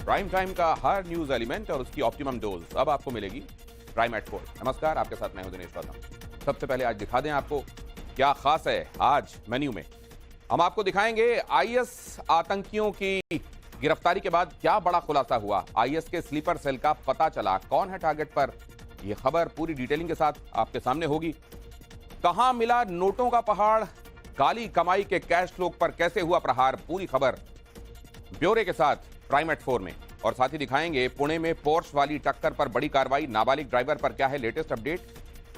Prime time का हर news element और उसकी ऑप्टिमम डोज अब आपको मिलेगी प्राइम एट 4। नमस्कार, आपके साथ मैं हूं दिनेश वर्मा। सबसे पहले आज दिखा दें आपको क्या खास है आज मेन्यू में। हम आपको दिखाएंगे आईएस आतंकियों की गिरफ्तारी के बाद क्या बड़ा खुलासा हुआ। आईएस के स्लीपर सेल का पता चला, कौन है टारगेट पर। यह खबर पूरी डिटेलिंग के साथ आपके सामने होगी। कहां मिला नोटों का पहाड़, काली कमाई के कैश फ्लो पर कैसे हुआ प्रहार, पूरी खबर ब्यौरे के साथ प्राइम एट 4 में। और साथ ही दिखाएंगे पुणे में पोर्श वाली टक्कर पर बड़ी कार्रवाई, नाबालिग ड्राइवर पर क्या है लेटेस्ट अपडेट,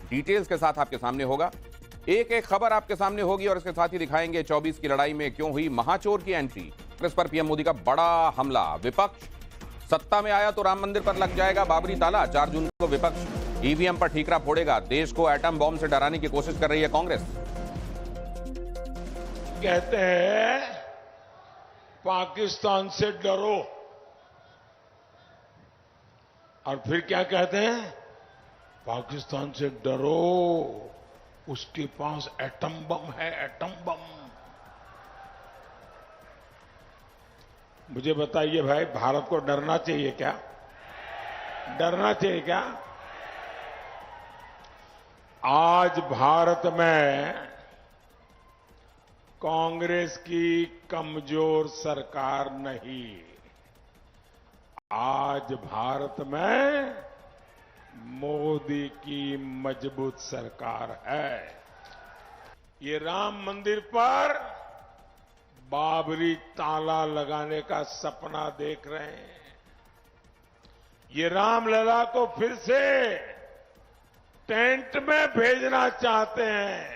डिटेल्स के साथ आपके सामने होगा। एक एक खबर आपके सामने होगी और इसके साथ ही दिखाएंगे 24 की लड़ाई में क्यों हुई महाचोर की एंट्री। कांग्रेस पर पीएम मोदी का बड़ा हमला, विपक्ष सत्ता में आया तो राम मंदिर पर लग जाएगा बाबरी ताला। 4 जून को विपक्ष ईवीएम पर ठीकरा फोड़ेगा। देश को एटम बॉम्ब से डराने की कोशिश कर रही है कांग्रेस। कहते हैं पाकिस्तान से डरो, और फिर क्या कहते हैं, पाकिस्तान से डरो, उसके पास एटम बम है, एटम बम। मुझे बताइए भाई, भारत को डरना चाहिए क्या? डरना चाहिए क्या? आज भारत में कांग्रेस की कमजोर सरकार नहीं, आज भारत में मोदी की मजबूत सरकार है। ये राम मंदिर पर बाबरी ताला लगाने का सपना देख रहे हैं। ये रामलला को फिर से टेंट में भेजना चाहते हैं।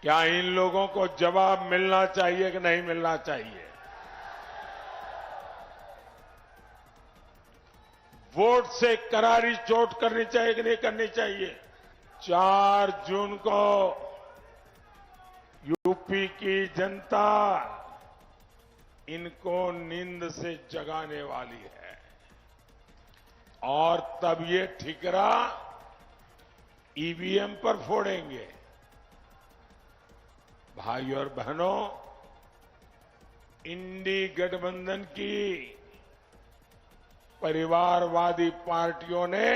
क्या इन लोगों को जवाब मिलना चाहिए कि नहीं मिलना चाहिए? वोट से करारी चोट करनी चाहिए कि नहीं करनी चाहिए? 4 जून को यूपी की जनता इनको नींद से जगाने वाली है, और तब ये ठिकरा ईवीएम पर फोड़ेंगे। भाई और बहनों, इंडी गठबंधन की परिवारवादी पार्टियों ने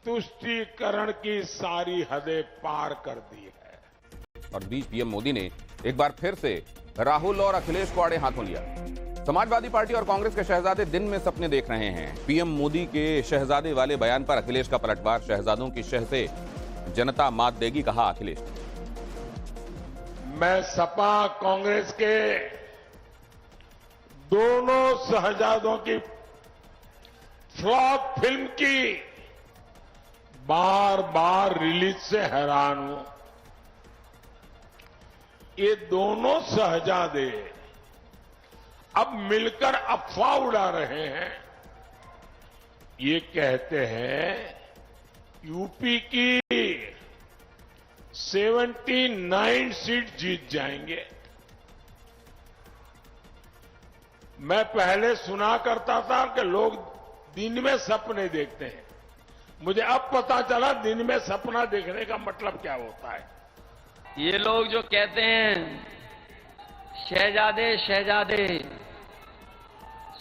तुष्टीकरण की सारी हदें पार कर दी है। और बीच पीएम मोदी ने एक बार फिर से राहुल और अखिलेश को आड़े हाथों लिया। समाजवादी पार्टी और कांग्रेस के शहजादे दिन में सपने देख रहे हैं। पीएम मोदी के शहजादे वाले बयान पर अखिलेश का पलटवार, शहजादों की शह से जनता मात देगी, कहा अखिलेश। मैं सपा कांग्रेस के दोनों शहजादों की फ्लॉप फिल्म की बार बार रिलीज से हैरान हूं। ये दोनों शहजादे अब मिलकर अफवाह उड़ा रहे हैं। ये कहते हैं यूपी की 79 सीट जीत जाएंगे। मैं पहले सुना करता था कि लोग दिन में सपने देखते हैं। मुझे अब पता चला दिन में सपना देखने का मतलब क्या होता है। ये लोग जो कहते हैं शहजादे शहजादे,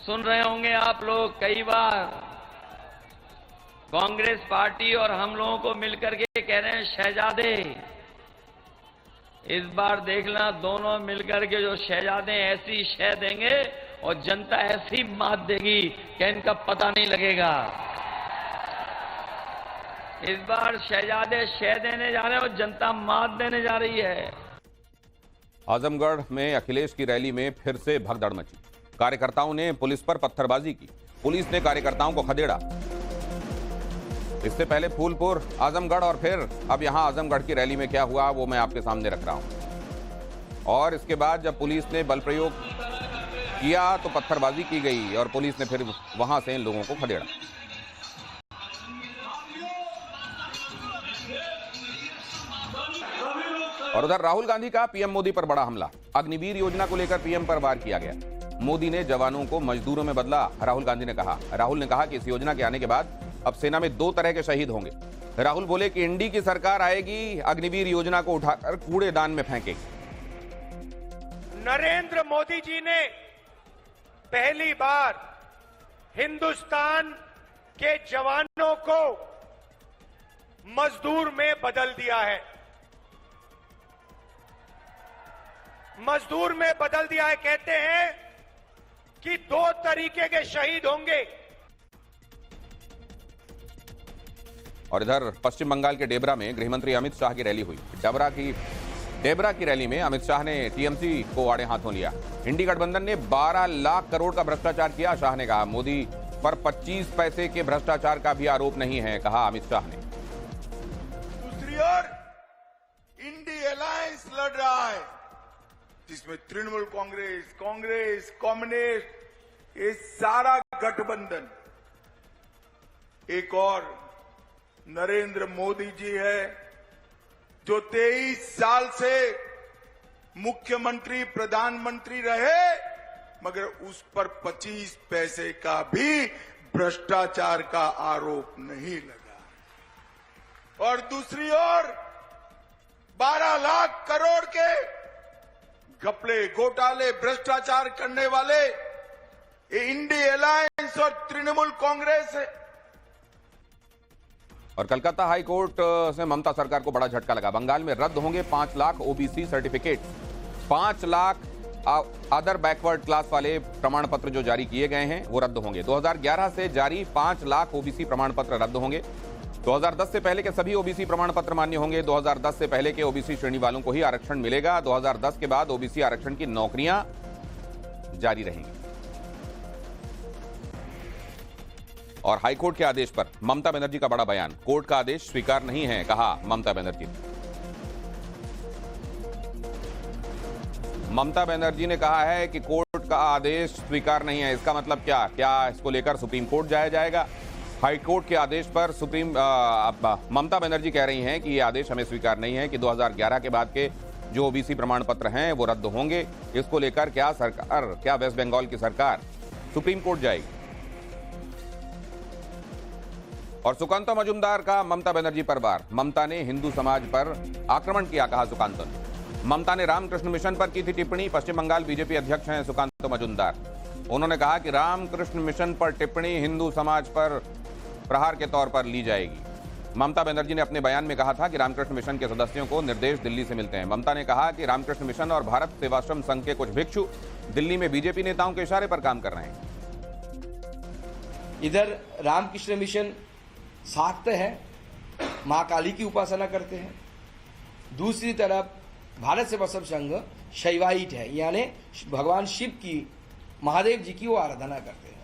सुन रहे होंगे आप लोग कई बार कांग्रेस पार्टी और हम लोगों को मिलकर के कह रहे हैं शहजादे। इस बार देखना, दोनों मिलकर के जो शहजादे ऐसी शह देंगे और जनता ऐसी मात देगी कि इनका पता नहीं लगेगा। इस बार शहजादे शह देने जा रहे हैं और जनता मात देने जा रही है। आजमगढ़ में अखिलेश की रैली में फिर से भगदड़ मची। कार्यकर्ताओं ने पुलिस पर पत्थरबाजी की, पुलिस ने कार्यकर्ताओं को खदेड़ा। इससे पहले फूलपुर, आजमगढ़ और फिर अब यहां आजमगढ़ की रैली में क्या हुआ वो मैं आपके सामने रख रहा हूं। और इसके बाद जब पुलिस ने बल प्रयोग किया तो पत्थरबाजी की गई और पुलिस ने फिर वहां से इन लोगों को खदेड़ा। और उधर राहुल गांधी का पीएम मोदी पर बड़ा हमला। अग्निवीर योजना को लेकर पीएम पर वार किया गया। मोदी ने जवानों को मजदूरों में बदला, राहुल गांधी ने कहा। राहुल ने कहा कि इस योजना के आने के बाद अब सेना में 2 तरह के शहीद होंगे। राहुल बोले कि इंडी की सरकार आएगी, अग्निवीर योजना को उठाकर कूड़ेदान में फेंकेगी। नरेंद्र मोदी जी ने पहली बार हिंदुस्तान के जवानों को मजदूर में बदल दिया है। मजदूर में बदल दिया है। कहते हैं कि 2 तरीके के शहीद होंगे। और इधर पश्चिम बंगाल के डेबरा में गृहमंत्री अमित शाह की रैली हुई। डेबरा की रैली में अमित शाह ने टीएमसी को आड़े हाथों लिया। इंडी गठबंधन ने 12 लाख करोड़ का भ्रष्टाचार किया। शाह ने कहा मोदी पर 25 पैसे के भ्रष्टाचार का भी आरोप नहीं है, कहा अमित शाह ने। दूसरी ओर इंडी अलायंस लड़ रहा है, जिसमें तृणमूल कांग्रेस, कम्युनिस्ट, ये सारा गठबंधन। एक और नरेंद्र मोदी जी है, जो 23 साल से मुख्यमंत्री प्रधानमंत्री रहे, मगर उस पर 25 पैसे का भी भ्रष्टाचार का आरोप नहीं लगा। और दूसरी ओर 12 लाख करोड़ के घपले, घोटाले, भ्रष्टाचार करने वाले ये इंडी अलायंस और तृणमूल कांग्रेस है। और कलकत्ता हाई कोर्ट से ममता सरकार को बड़ा झटका लगा। बंगाल में रद्द होंगे 5 lakh OBC certificate. 5 lakh other backward class वाले प्रमाण पत्र जो जारी किए गए हैं वो रद्द होंगे। 2011 से जारी 5 लाख ओबीसी प्रमाण पत्र रद्द होंगे। 2010 से पहले के सभी ओबीसी प्रमाण पत्र मान्य होंगे। 2010 से पहले के ओबीसी श्रेणी वालों को ही आरक्षण मिलेगा। 2010 के बाद ओबीसी आरक्षण की नौकरियां जारी रहेंगी। और हाईकोर्ट के आदेश पर ममता बनर्जी का बड़ा बयान। कोर्ट का आदेश स्वीकार नहीं है, कहा ममता बनर्जी। ममता बनर्जी ने कहा है कि कोर्ट का आदेश स्वीकार नहीं है। इसका मतलब क्या इसको लेकर सुप्रीम कोर्ट जाया जाएगा? हाईकोर्ट के आदेश पर ममता बनर्जी कह रही हैं कि यह आदेश हमें स्वीकार नहीं है, कि 2011 के बाद के जो ओबीसी प्रमाण पत्र हैं वो रद्द होंगे। इसको लेकर क्या वेस्ट बंगाल की सरकार सुप्रीम कोर्ट जाएगी? और सुकांतो मजुमदार का ममता बनर्जी पर वार। ममता ने हिंदू समाज पर आक्रमण किया, कहा सुकांतो ने। ममता ने रामकृष्ण मिशन पर की थी टिप्पणी। पश्चिम बंगाल बीजेपी अध्यक्ष हैं सुकांतो मजुमदार। उन्होंने कहा कि रामकृष्ण मिशन पर टिप्पणी हिंदू समाज पर प्रहार के तौर पर ली जाएगी। ममता बनर्जी ने अपने बयान में कहा था कि रामकृष्ण मिशन के सदस्यों को निर्देश दिल्ली से मिलते हैं। ममता ने कहा कि रामकृष्ण मिशन और भारत सेवाश्रम संघ के कुछ भिक्षु दिल्ली में बीजेपी नेताओं के इशारे पर काम कर रहे हैं। इधर रामकृष्ण मिशन शाक्त है, मां काली की उपासना करते हैं। दूसरी तरफ भारत सेवाश्रम संघ शैवाइट है, यानी भगवान शिव की, महादेव जी की वो आराधना करते हैं।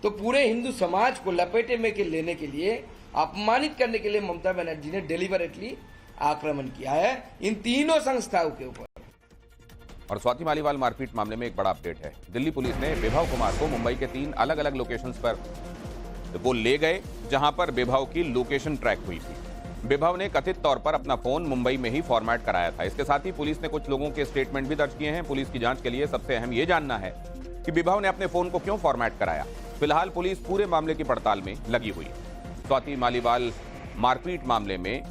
तो पूरे हिंदू समाज को लपेटे में के लेने के लिए, अपमानित करने के लिए ममता बनर्जी ने डेलिबरेटली आक्रमण किया है इन तीनों संस्थाओं के ऊपर। और स्वाति मालीवाल मारपीट मामले में एक बड़ा अपडेट है। दिल्ली पुलिस ने विभव कुमार को मुंबई के 3 अलग अलग लोकेशंस पर वो ले गए, जहां पर विभव की लोकेशन ट्रैक हुई थी। विभव ने कथित तौर पर अपना फोन मुंबई में ही फॉर्मेट कराया था। इसके साथ ही पुलिस ने कुछ लोगों के स्टेटमेंट भी दर्ज किए हैं। पुलिस की जांच के लिए सबसे अहम ये जानना है कि विभव ने अपने फोन को क्यों फॉर्मेट कराया। फिलहाल पुलिस पूरे मामले की पड़ताल में लगी हुई है। स्वाति मालीवाल मारपीट मामले में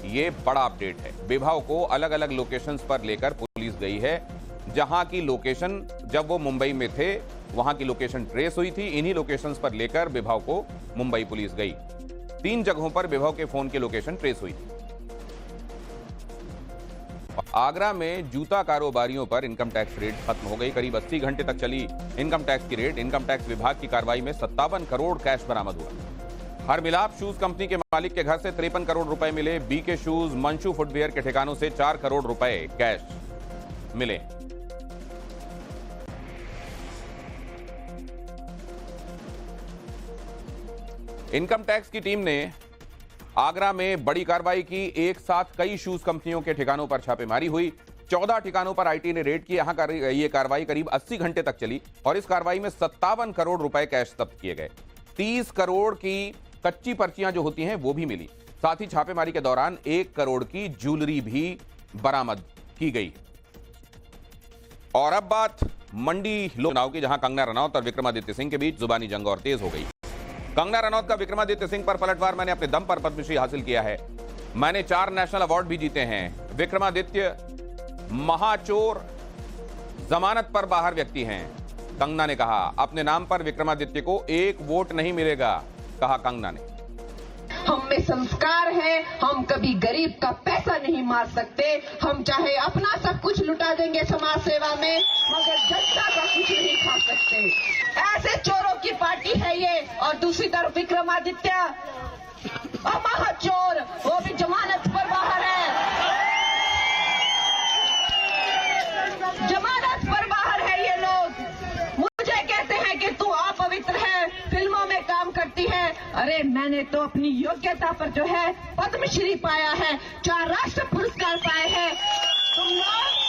ये बड़ा अपडेट है। विभव को अलग अलग लोकेशंस पर लेकर पुलिस गई है। जहां की लोकेशन, जब वो मुंबई में थे वहां की लोकेशन ट्रेस हुई थी। इन्हीं लोकेशंस पर लेकर विभव को मुंबई पुलिस गई। 3 जगहों पर विभव के फोन की लोकेशन ट्रेस हुई थी। आगरा में जूता कारोबारियों पर इनकम टैक्स रेड खत्म हो गई। करीब 80 घंटे तक चली इनकम टैक्स की रेड। इनकम टैक्स विभाग की कार्रवाई में 57 करोड़ कैश बरामद हुआ। हर मिलाप शूज कंपनी के मालिक के घर से 53 करोड़ रुपए मिले। बीके शूज, मंशू फुटवियर के ठिकानों से 4 करोड़ रुपए कैश मिले। इनकम टैक्स की टीम ने आगरा में बड़ी कार्रवाई की। एक साथ कई शूज कंपनियों के ठिकानों पर छापेमारी हुई। 14 ठिकानों पर आईटी ने रेड की। यहां यह कार्रवाई करीब 80 घंटे तक चली और इस कार्रवाई में 57 करोड़ रुपए कैश जब्त किए गए। 30 करोड़ की कच्ची पर्चियां जो होती हैं वो भी मिली। साथ ही छापेमारी के दौरान 1 करोड़ की ज्वेलरी भी बरामद की गई। और अब बात मंडी चुनाव की, जहां कंगना रनौत और विक्रमादित्य सिंह के बीच जुबानी जंग और तेज हो गई। कंगना रनौत का विक्रमादित्य सिंह पर पलटवार। मैंने अपने दम पर पद्मश्री हासिल किया है, मैंने 4 नेशनल अवार्ड भी जीते हैं। विक्रमादित्य महाचोर, जमानत पर बाहर व्यक्ति हैं। कंगना ने कहा अपने नाम पर विक्रमादित्य को 1 वोट नहीं मिलेगा, कहा कंगना ने। हम में संस्कार है, हम कभी गरीब का पैसा नहीं मार सकते। हम चाहे अपना सब कुछ लुटा देंगे समाज सेवा में, मगर जनता का कुछ नहीं खा सकते। ऐसे चोरों की पार्टी है ये। और दूसरी तरफ विक्रमादित्य महाचोर, वो भी जमानत पर बाहर है, जमानत पर बाहर है ये लोग। मुझे कहते हैं कि तू अपवित्र है, फिल्मों में काम करती है। अरे मैंने तो अपनी योग्यता पर जो है पद्मश्री पाया है, 4 राष्ट्र पुरस्कार पाए हैं। तुम लोग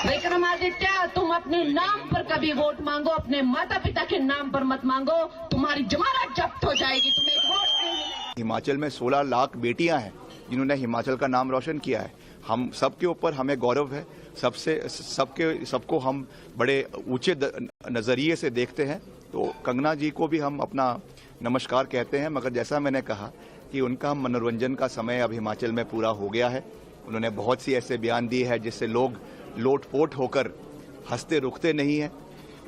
विक्रमादित्य, तुम अपने नाम पर कभी वोट मांगो, अपने माता पिता के नाम पर मत मांगो, तुम्हारी जमानत जब्त हो जाएगी, तुम्हें एक वोट नहीं मिलेगा। हिमाचल में 16 लाख बेटियां हैं जिन्होंने हिमाचल का नाम रोशन किया है। हम सबके ऊपर हमें गौरव है, सबको हम बड़े ऊंचे नजरिए से देखते हैं। तो कंगना जी को भी हम अपना नमस्कार कहते हैं, मगर जैसा मैंने कहा कि उनका मनोरंजन का समय अब हिमाचल में पूरा हो गया है। उन्होंने बहुत सी ऐसे बयान दिए हैं जिससे लोग लोटपोट होकर हंसते रुकते नहीं हैं।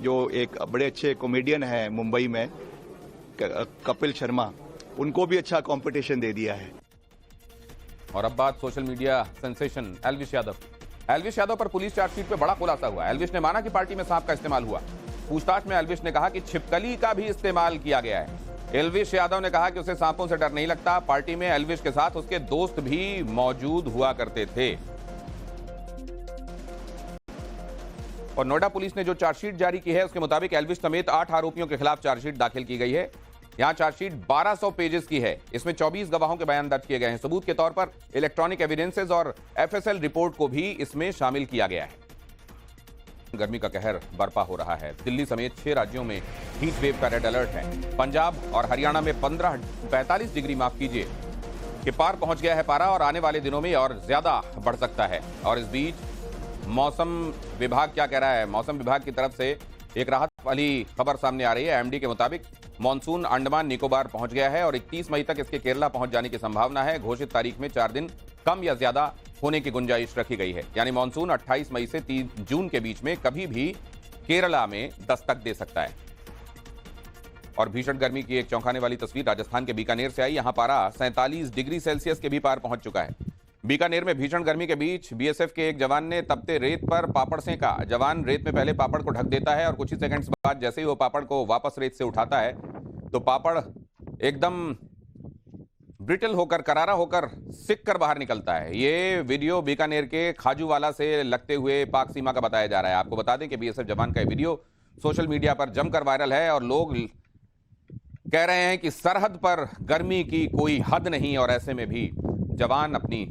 जो एक बड़े अच्छे कॉमेडियन हैं मुंबई में, कपिल शर्मा, उनको भी अच्छा कंपटीशन दे दिया है। और अब बात social media sensation Elvish Yadav. Elvish Yadav पर पुलिस चार्जशीट पे बड़ा खुलासा हुआ। एल्विश ने माना कि पार्टी में सांप का इस्तेमाल हुआ। पूछताछ में एल्विश ने कहा कि छिपकली का भी इस्तेमाल किया गया है। एल्विश यादव ने कहा कि उसे सांपों से डर नहीं लगता। पार्टी में एल्विश के साथ उसके दोस्त भी मौजूद हुआ करते थे। और नोएडा पुलिस ने जो चार्जशीट जारी की है उसके मुताबिक एल्विश समेत 8 आरोपियों के खिलाफ चार्जशीट दाखिल की गई है। यहां चार्जशीट 1200 पेजेस की है। इसमें 24 गवाहों के बयान दर्ज किए गए हैं। सबूत के तौर पर इलेक्ट्रॉनिक एविडेंसेस और एफएसएल रिपोर्ट को भी इसमें शामिल किया गया है। गर्मी का कहर बरपा हो रहा है। दिल्ली समेत 6 राज्यों में हीट वेव का रेड अलर्ट है। पंजाब और हरियाणा में 45 डिग्री के पार पहुंच गया है पारा, और आने वाले दिनों में और ज्यादा बढ़ सकता है। और इस बीच मौसम विभाग क्या कह रहा है? मौसम विभाग की तरफ से एक राहत वाली खबर सामने आ रही है। एमडी के मुताबिक मॉनसून अंडमान निकोबार पहुंच गया है और 31 मई तक इसके केरला पहुंच जाने की संभावना है। घोषित तारीख में 4 दिन कम या ज्यादा होने की गुंजाइश रखी गई है। यानी मॉनसून 28 मई से 3 जून के बीच में कभी भी केरला में दस्तक दे सकता है। और भीषण गर्मी की एक चौंकाने वाली तस्वीर राजस्थान के बीकानेर से आई। यहां पारा 47 डिग्री सेल्सियस के भी पार पहुंच चुका है। बीकानेर में भीषण गर्मी के बीच बीएसएफ के एक जवान ने तपते रेत पर पापड़ सेंका। जवान रेत में पहले पापड़ को ढक देता है और कुछ ही सेकंड्स बाद जैसे ही वो पापड़ को वापस रेत से उठाता है तो पापड़ एकदम ब्रिटल होकर, करारा होकर, सिक कर बाहर निकलता है। ये वीडियो बीकानेर के खाजूवाला से लगते हुए पाक सीमा का बताया जा रहा है। आपको बता दें कि बीएसएफ जवान का वीडियो सोशल मीडिया पर जमकर वायरल है और लोग कह रहे हैं कि सरहद पर गर्मी की कोई हद नहीं और ऐसे में भी जवान अपनी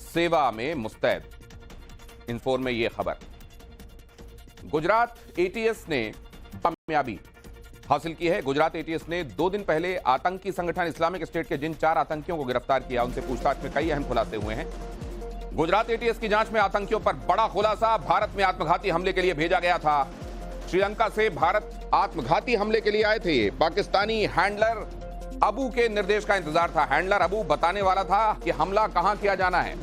सेवा में मुस्तैद। इन्फोर में यह खबर। गुजरात एटीएस ने कामयाबी हासिल की है। गुजरात एटीएस ने 2 दिन पहले आतंकी संगठन इस्लामिक स्टेट के जिन 4 आतंकियों को गिरफ्तार किया उनसे पूछताछ में कई अहम खुलासे हुए हैं। गुजरात एटीएस की जांच में आतंकियों पर बड़ा खुलासा। भारत में आत्मघाती हमले के लिए भेजा गया था। श्रीलंका से भारत आत्मघाती हमले के लिए आए थे। पाकिस्तानी हैंडलर अबू के निर्देश का इंतजार था। हैंडलर अबू बताने वाला था कि हमला कहां किया जाना है।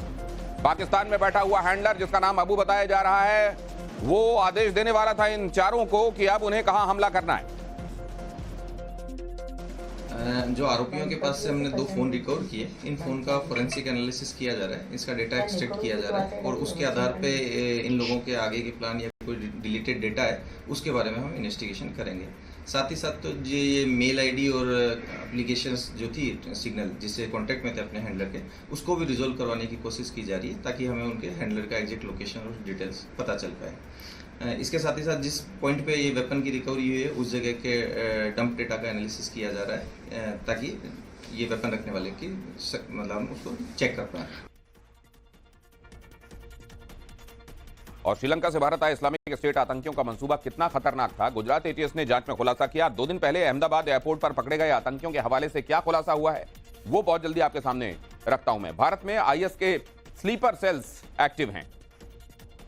पाकिस्तान में बैठा हुआ हैंडलर जिसका नाम अबू बताया जा रहा है, वो आदेश देने वाला था इन 4 को कि अब उन्हें कहां हमला करना है। जो आरोपियों के पास से हमने 2 फोन रिकवर किए। इन फोन का फोरेंसिक एनालिसिस किया जा रहा है, इसका डेटा एक्सट्रैक्ट किया जा रहा है और उसके आधार पे इन लोगों के आगे के प्लान या कोई डिलीटेड डेटा है उसके बारे में हम इन्वेस्टिगेशन करेंगे। साथ ही साथ तो ये मेल आईडी और एप्लीकेशंस जो थी सिग्नल जिससे कांटेक्ट में थे अपने हैंडलर के, उसको भी रिजोल्व करवाने की कोशिश की जा रही है ताकि हमें उनके हैंडलर का एग्जैक्ट लोकेशन और डिटेल्स पता चल पाए। इसके साथ ही साथ जिस पॉइंट पे ये वेपन की रिकवरी हुई है उस जगह के डंप डेटा का एनालिसिस किया जा रहा है ताकि ये वेपन रखने वाले की मतलब हम उसको चेक कर पाए। और श्रीलंका से भारत आए इस्लामिक स्टेट आतंकियों का मंसूबा कितना खतरनाक था, गुजरात एटीएस ने जांच में खुलासा किया। 2 दिन पहले अहमदाबाद एयरपोर्ट पर पकड़े गए आतंकियों के हवाले से क्या खुलासा हुआ है वो बहुत जल्दी आपके सामने रखता हूं मैं। भारत में आईएस के स्लीपर सेल्स एक्टिव हैं।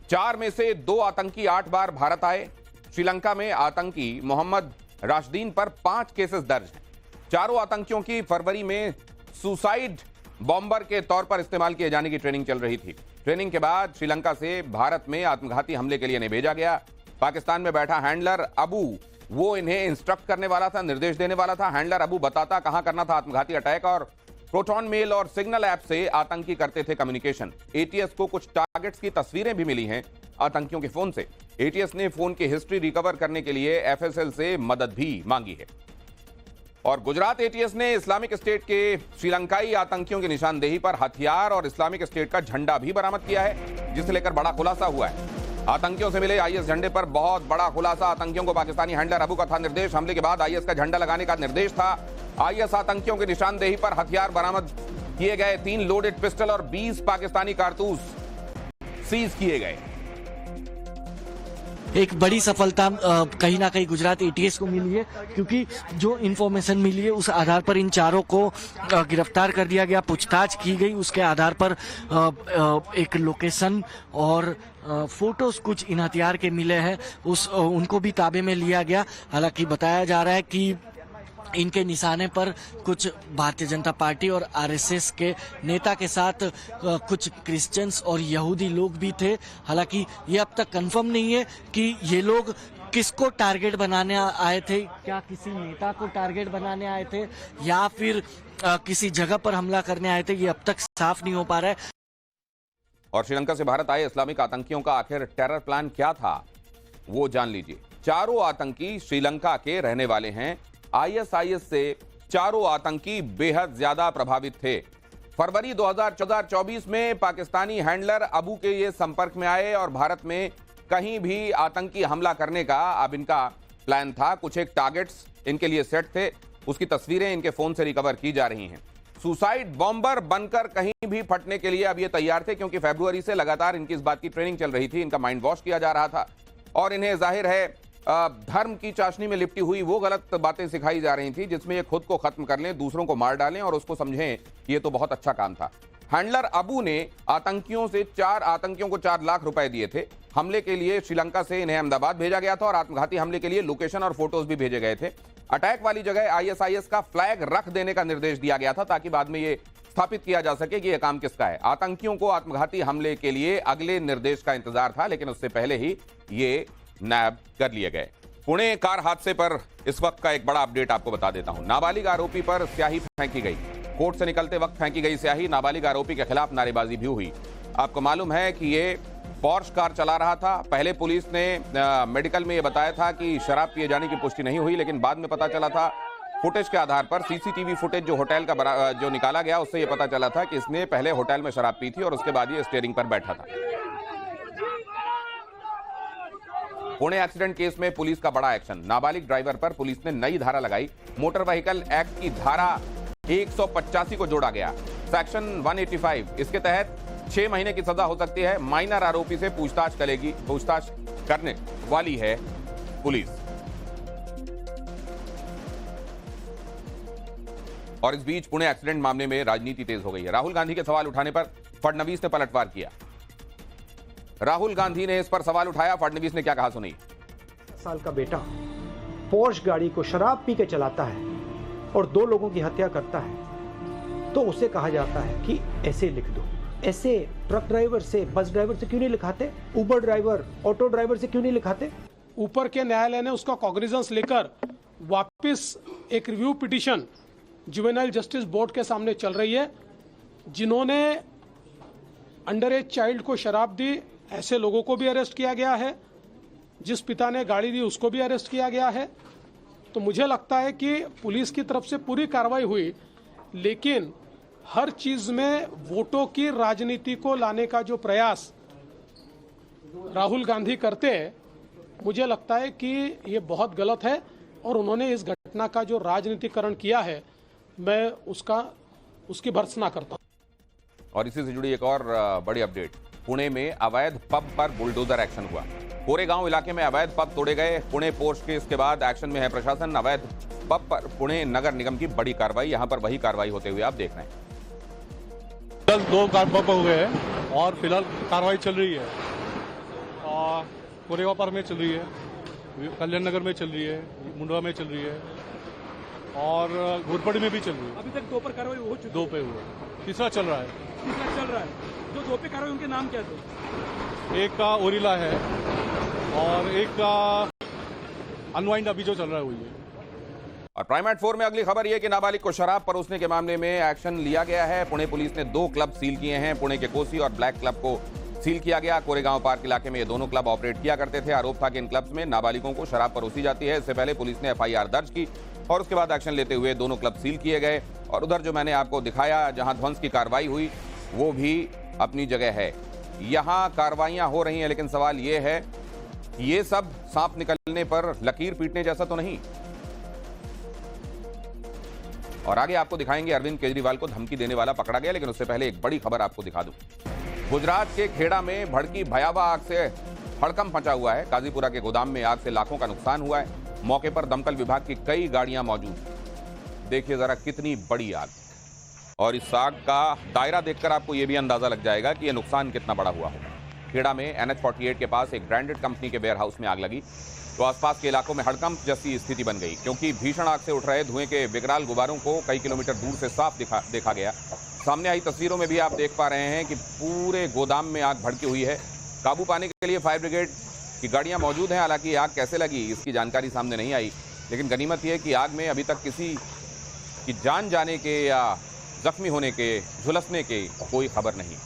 4 में से 2 आतंकी 8 बार भारत आए। श्रीलंका में आतंकी मोहम्मद राशिदीन पर 5 केसेस दर्ज हैं। चारों आतंकियों की फरवरी में सुसाइड बॉम्बर के तौर पर इस्तेमाल किए जाने की ट्रेनिंग चल रही थी। ट्रेनिंग के बाद श्रीलंका से भारत में आत्मघाती हमले के लिए इन्हें भेजा गया। पाकिस्तान में बैठा हैंडलर अबू वो इन्हें इंस्ट्रक्ट करने वाला था, निर्देश देने वाला था। हैंडलर अबू बताता कहां करना था आत्मघाती अटैक और प्रोटॉन मेल और सिग्नल ऐप से आतंकी करते थे कम्युनिकेशन। एटीएस को कुछ टारगेट्स की तस्वीरें भी मिली हैं आतंकियों के फोन से। एटीएस ने फोन की हिस्ट्री रिकवर करने के लिए एफएसएल से मदद भी मांगी है। और गुजरात एटीएस ने इस्लामिक स्टेट के श्रीलंकाई आतंकियों की निशानदेही पर हथियार और इस्लामिक स्टेट का झंडा भी बरामद किया है, जिसे लेकर बड़ा खुलासा हुआ है। आतंकियों से मिले आईएस झंडे पर बहुत बड़ा खुलासा। आतंकियों को पाकिस्तानी हैंडलर अबू का था निर्देश। हमले के बाद आईएस का झंडा लगाने का निर्देश था। आईएस आतंकियों की निशानदेही पर हथियार बरामद किए गए। 3 लोडेड पिस्टल और 20 पाकिस्तानी कारतूस सीज किए गए। एक बड़ी सफलता कहीं ना कहीं गुजरात एटीएस को मिली है, क्योंकि जो इन्फॉर्मेशन मिली है उस आधार पर इन चारों को गिरफ्तार कर दिया गया, पूछताछ की गई। उसके आधार पर एक लोकेशन और फोटोज कुछ इन हथियार के मिले हैं, उनको भी ताबे में लिया गया। हालांकि बताया जा रहा है कि इनके निशाने पर कुछ भारतीय जनता पार्टी और आरएसएस के नेता के साथ कुछ क्रिश्चियंस और यहूदी लोग भी थे। हालांकि ये अब तक कंफर्म नहीं है कि ये लोग किसको टारगेट बनाने आए थे, क्या किसी नेता को टारगेट बनाने आए थे या फिर किसी जगह पर हमला करने आए थे, ये अब तक साफ नहीं हो पा रहा है। और श्रीलंका से भारत आए इस्लामिक आतंकियों का आखिर टेरर प्लान क्या था, वो जान लीजिए। चारों आतंकी श्रीलंका के रहने वाले हैं। आईएसआईएस से चारों आतंकी बेहद ज्यादा प्रभावित थे। फरवरी 2024 में पाकिस्तानी हैंडलर अबू के ये संपर्क में आए और भारत में कहीं भी आतंकी हमला करने का अब इनका प्लान था। कुछ एक टारगेट्स इनके लिए सेट थे, उसकी तस्वीरें इनके फोन से रिकवर की जा रही हैं। सुसाइड बॉम्बर बनकर कहीं भी फटने के लिए अब ये तैयार थे, क्योंकि फरवरी से लगातार इनकी इस बात की ट्रेनिंग चल रही थी। इनका माइंड वॉश किया जा रहा था और इन्हें जाहिर है धर्म की चाशनी में लिपटी हुई वो गलत बातें सिखाई जा रही थी, जिसमें ये खुद को खत्म कर लें, दूसरों को मार डालें और उसको समझें कि ये तो बहुत अच्छा काम था। हैंडलर अबू ने आतंकियों को 4 लाख रुपए दिए थे। हमले के लिए श्रीलंका से इन्हें अहमदाबाद भेजा गया था और आत्मघाती हमले के लिए लोकेशन और फोटोज भी भेजे गए थे। अटैक वाली जगह आईएसआईएस का फ्लैग रख देने का निर्देश दिया गया था, ताकि बाद में ये स्थापित किया जा सके कि यह काम किसका है। आतंकियों को आत्मघाती हमले के लिए अगले निर्देश का इंतजार था, लेकिन उससे पहले ही ये नैब कर लिए गए। पुणे कार हादसे पर इस वक्त का एक बड़ा अपडेट आपको बता देता हूं। नाबालिग आरोपी पर स्याही फेंकी गई। कोर्ट से निकलते वक्त फेंकी गई स्याही। नाबालिग आरोपी के खिलाफ नारेबाजी भी हुई। आपको मालूम है कि ये पोर्श कार चला रहा था। पहले पुलिस ने मेडिकल में ये बताया था कि शराब पिए जाने की पुष्टि नहीं हुई, लेकिन बाद में पता चला था फुटेज के आधार पर, सीसीटीवी फुटेज जो होटल का जो निकाला गया उससे ये पता चला था कि इसने पहले होटल में शराब पी थी और उसके बाद ये स्टीयरिंग पर बैठा था। पुणे एक्सीडेंट केस में पुलिस का बड़ा एक्शन। नाबालिग ड्राइवर पर पुलिस ने नई धारा लगाई। मोटर व्हीकल एक्ट की धारा 185 को जोड़ा गया, सेक्शन 185। इसके तहत 6 महीने की सजा हो सकती है। माइनर आरोपी से पूछताछ करने वाली है पुलिस। और इस बीच पुणे एक्सीडेंट मामले में राजनीति तेज हो गई है। राहुल गांधी के सवाल उठाने पर फडणवीस ने पलटवार किया। राहुल गांधी ने इस पर सवाल उठाया, फडणवीस ने क्या कहा सुनिए। साल का बेटा पोर्श गाड़ी को शराब पी के चलाता है और 2 लोगों की हत्या करता है, तो उसे कहा जाता है कि ऐसे लिख दो। ऐसे ट्रक ड्राइवर से, बस ड्राइवर से क्यों नहीं लिखाते? उबर ड्राइवर, ऑटो ड्राइवर से क्यों नहीं लिखाते? ऊपर के न्यायालय ने उसका कॉग्निजेंस लेकर वापस एक review petition juvenile justice board के सामने चल रही है। जिन्होंने अंडर एज चाइल्ड को शराब दी, ऐसे लोगों को भी अरेस्ट किया गया है। जिस पिता ने गाड़ी दी उसको भी अरेस्ट किया गया है। तो मुझे लगता है कि पुलिस की तरफ से पूरी कार्रवाई हुई, लेकिन हर चीज में वोटों की राजनीति को लाने का जो प्रयास राहुल गांधी करते हैं, मुझे लगता है कि ये बहुत गलत है और उन्होंने इस घटना का जो राजनीतिकरण किया है, मैं उसकी भर्त्सना करता हूं। और इसी से जुड़ी एक और बड़ी अपडेट। पुणे में अवैध पब पर बुलडोजर एक्शन हुआ। कोरेगांव इलाके में अवैध पब तोड़े गए। पुणे पोस्ट केस के बाद एक्शन में है प्रशासन। अवैध पब पर पुणे नगर निगम की बड़ी कार्रवाई। यहां पर वही कार्रवाई होते हुए आप देख रहे हैं। कल 2 पब हुए हैं और फिलहाल कार्रवाई चल रही है। कोरेगांव पार्क में चल रही है, कल्याण नगर में चल रही है, मुंडवा में चल रही है और घोरपड़ी में भी चल रही है। अभी तक 2 पर कार्रवाई हो चुकी है। 2 पे हुआ, तीसरा चल रहा है। सिलसिला चल रहा है। जो दो पे कार्रवाई उनके नाम क्या थे? एक का ओरिला है और एक का अनवाइंड अभी जो चल रहा है वही है। और प्राइम एट 4 में अगली खबर यह कि नाबालिग को शराब परोसने के मामले में एक्शन लिया गया है। पुणे पुलिस ने 2 क्लब सील किए हैं। पुणे के कोसी और ब्लैक क्लब को सील किया गया। कोरेगांव पार्क इलाके में ये दोनों क्लब ऑपरेट किया करते थे। आरोप था कि इन क्लब्स में नाबालिगों को शराब परोसी जाती है। इससे पहले पुलिस ने FIR दर्ज की और उसके बाद एक्शन लेते हुए दोनों क्लब सील किए गए। और उधर जो मैंने आपको दिखाया जहां ध्वंस की कार्रवाई हुई वो भी अपनी जगह है। यहां कार्रवाइयां हो रही हैं, लेकिन सवाल ये है ये सब सांप निकलने पर लकीर पीटने जैसा तो नहीं। और आगे आपको दिखाएंगे अरविंद केजरीवाल को धमकी देने वाला पकड़ा गया, लेकिन उससे पहले एक बड़ी खबर आपको दिखा दूं। गुजरात के खेड़ा में भड़की भयावह आग से हड़कंप मचा हुआ है। काजीपुरा के गोदाम में आग से लाखों का नुकसान हुआ है। मौके पर दमकल विभाग की कई गाड़ियां मौजूद। देखिए जरा कितनी बड़ी आग, और इस आग का दायरा देखकर आपको यह भी अंदाजा लग जाएगा कि यह नुकसान कितना बड़ा हुआ होगा। खेड़ा में NH48 के पास एक ब्रांडेड कंपनी के वेयर हाउस में आग लगी तो आसपास के इलाकों में हड़कंप जैसी स्थिति बन गई, क्योंकि भीषण आग से उठ रहे धुएं के विकराल गुब्बारों को कई किलोमीटर दूर से साफ देखा गया। सामने आई तस्वीरों में भी आप देख पा रहे हैं कि पूरे गोदाम में आग भड़की हुई है। काबू पाने के लिए फायर ब्रिगेड की गाड़ियां मौजूद हैं। हालांकि आग कैसे लगी इसकी जानकारी सामने नहीं आई, लेकिन गनीमत यह है कि आग में अभी तक किसी की जान जाने के या जख्मी होने के, झुलसने के कोई खबर नहीं।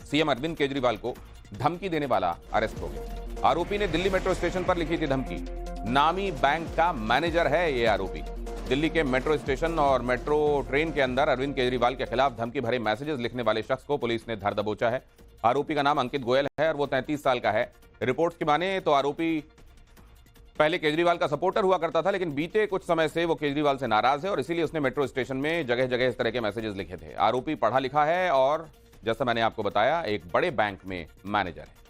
सीएम अरविंद केजरीवाल को धमकी देने वाला अरेस्ट हो गया। आरोपी ने दिल्ली मेट्रो स्टेशन पर लिखी थी धमकी। नामी बैंक का मैनेजर है ये आरोपी। दिल्ली के मेट्रो स्टेशन और मेट्रो ट्रेन के अंदर अरविंद केजरीवाल के खिलाफ धमकी भरे मैसेजेस लिखने वाले शख्स को पुलिस ने धर दबोचा है। आरोपी का नाम अंकित गोयल है और वो 33 साल का है। रिपोर्ट्स की माने तो आरोपी पहले केजरीवाल का सपोर्टर हुआ करता था, लेकिन बीते कुछ समय से वो केजरीवाल से नाराज है और इसीलिए उसने मेट्रो स्टेशन में जगह जगह इस तरह के मैसेजेस लिखे थे। आरोपी पढ़ा लिखा है और जैसा मैंने आपको बताया एक बड़े बैंक में मैनेजर है।